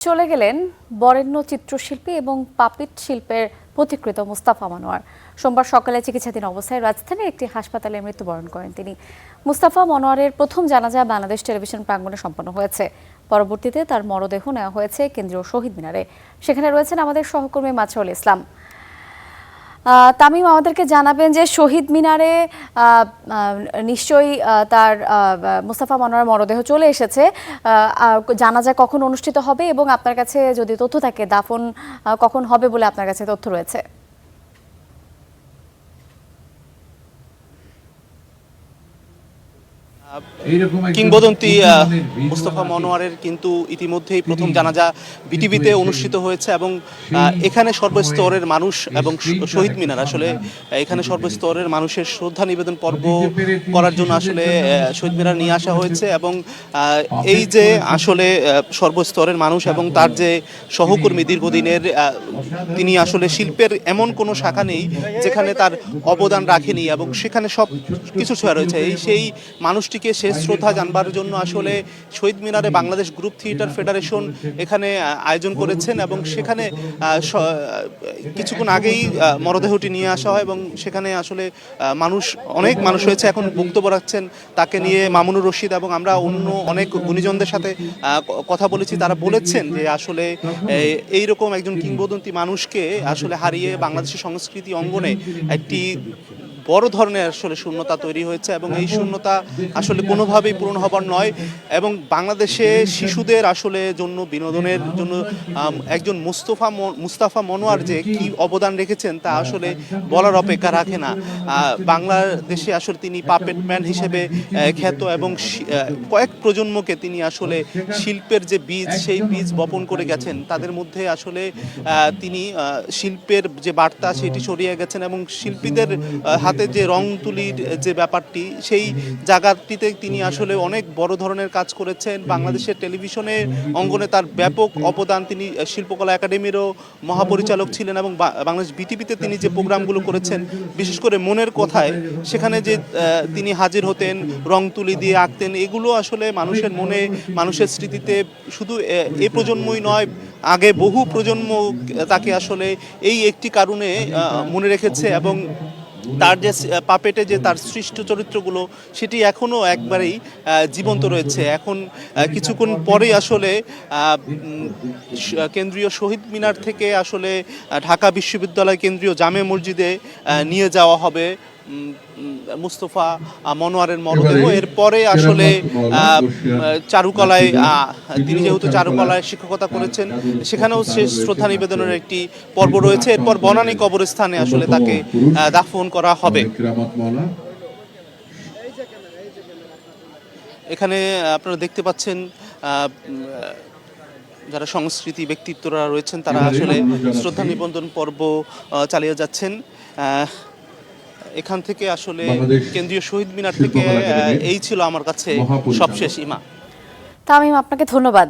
চলে গেলেন বরেণ্য চিত্রশিল্পী এবং পাপিট শিল্পের পথিকৃৎ মুস্তাফা মনোয়ার। সোমবার সকালে চিকিৎসাধীন অবস্থায় রাজধানীর একটি হাসপাতালে মৃত্যুবরণ করেন তিনি। মুস্তাফা মনোয়ারের প্রথম জানাজা বাংলাদেশ টেলিভিশন প্রাঙ্গণে সম্পন্ন হয়েছে। পরবর্তীতে তার মরদেহ নেওয়া হয়েছে কেন্দ্রীয় শহীদ মিনারে। সেখানে রয়েছেন আমাদের সহকর্মী মাছরুল ইসলাম। তামিম, আমাদেরকে জানাবেন যে শহীদ মিনারে নিশ্চয়ই তার মুস্তাফা মনোয়ার মরদেহ চলে এসেছে। জানাজা কখন অনুষ্ঠিত হবে এবং আপনার কাছে যদি তথ্য থাকে দাফন কখন হবে বলে আপনার কাছে তথ্য রয়েছে? কিংবদন্তি মুস্তাফা মনোয়ারের কিন্তু ইতিমধ্যেই প্রথম জানাজা বিটিভিতে অনুষ্ঠিত হয়েছে এবং এখানে সর্বস্তরের মানুষ এবং শহীদ মিনার আসলে এখানে সর্বস্তরের মানুষের শ্রদ্ধা নিবেদন পর্ব করার জন্য আসলে শহীদ মিনার নিয়ে আসা হয়েছে এবং এই যে আসলে সর্বস্তরের মানুষ এবং তার যে সহকর্মী দীর্ঘদিনের, তিনি আসলে শিল্পের এমন কোনো শাখা নেই যেখানে তার অবদান রাখেনি এবং সেখানে সব কিছু ছোঁয়া রয়েছে। সেই মানুষটিকে শেষ শ্রদ্ধা জানবার জন্য আসলে শহীদ মিনারে বাংলাদেশ গ্রুপ থিয়েটার ফেডারেশন এখানে আয়োজন করেছেন এবং সেখানে কিছুক্ষণ আগেই মরদেহটি নিয়ে আসা হয় এবং সেখানে আসলে অনেক মানুষ হয়েছে, এখন বক্তব্য রাখছেন তাকে নিয়ে মামুনুর রশিদ এবং আমরা অন্য অনেক গুণীজনদের সাথে কথা বলেছি। তারা বলেছেন যে আসলে এইরকম একজন কিংবদন্তি মানুষকে আসলে হারিয়ে বাংলাদেশের সংস্কৃতি অঙ্গনে একটি বড় ধরনের আসলে শূন্যতা তৈরি হয়েছে এবং এই শূন্যতা আসলে কোনোভাবেই পূরণ হবার নয় এবং বাংলাদেশে শিশুদের আসলে জন্য বিনোদনের জন্য একজন মুস্তাফা মনোয়ার যে কি অবদান রেখেছেন তা আসলে বলার অপেক্ষা রাখে না। বাংলাদেশে আসলে তিনি পাপেট ম্যান হিসেবে খ্যাত এবং কয়েক প্রজন্মকে তিনি আসলে শিল্পের যে বীজ সেই বীজ বপন করে গেছেন। তাদের মধ্যে আসলে তিনি শিল্পের যে বার্তা সেটি ছড়িয়ে গেছেন এবং শিল্পীদের হাতে যে রং তুলির যে ব্যাপারটি সেই জায়গাটিতে তিনি আসলে অনেক বড় ধরনের কাজ করেছেন। বাংলাদেশের টেলিভিশনের অঙ্গনে তার ব্যাপক অবদান। তিনি শিল্পকলা একাডেমিরও মহাপরিচালক ছিলেন এবং বাংলাদেশ বিটিভিতে তিনি যে প্রোগ্রামগুলো করেছেন, বিশেষ করে মনের কথায়, সেখানে যে তিনি হাজির হতেন, রং তুলি দিয়ে আঁকতেন, এগুলো আসলে মানুষের মনে, মানুষের স্মৃতিতে শুধু এ প্রজন্মই নয়, আগে বহু প্রজন্ম তাকে আসলে এই একটি কারণে মনে রেখেছে এবং তার যে পাপেটে যে তার সৃষ্ট চরিত্রগুলো সেটি এখনও একবারেই জীবন্ত রয়েছে। এখন কিছুক্ষণ পরেই আসলে কেন্দ্রীয় শহীদ মিনার থেকে আসলে ঢাকা বিশ্ববিদ্যালয় কেন্দ্রীয় জামে মসজিদে নিয়ে যাওয়া হবে মুস্তাফা মনোয়ারের মরদেহ। এরপরে আসলে চারুকলায়, তিনি যেহেতু চারুকলায় শিক্ষকতা করেছেন, সেখানেও শেষ শ্রদ্ধা নিবেদনের একটি পর্ব রয়েছে। এরপর বনানী কবরস্থানে আসলে তাকে দাফন করা হবে। এখানে আপনারা দেখতে পাচ্ছেন যারা সংস্কৃতি ব্যক্তিত্বরা রয়েছেন তারা আসলে শ্রদ্ধা নিবেদন পর্ব চালিয়ে যাচ্ছেন। এখান থেকে আসলে কেন্দ্রীয় শহীদ মিনার থেকে এই ছিল আমার কাছে সবশেষ। ইমা, তামিম, আপনাকে ধন্যবাদ।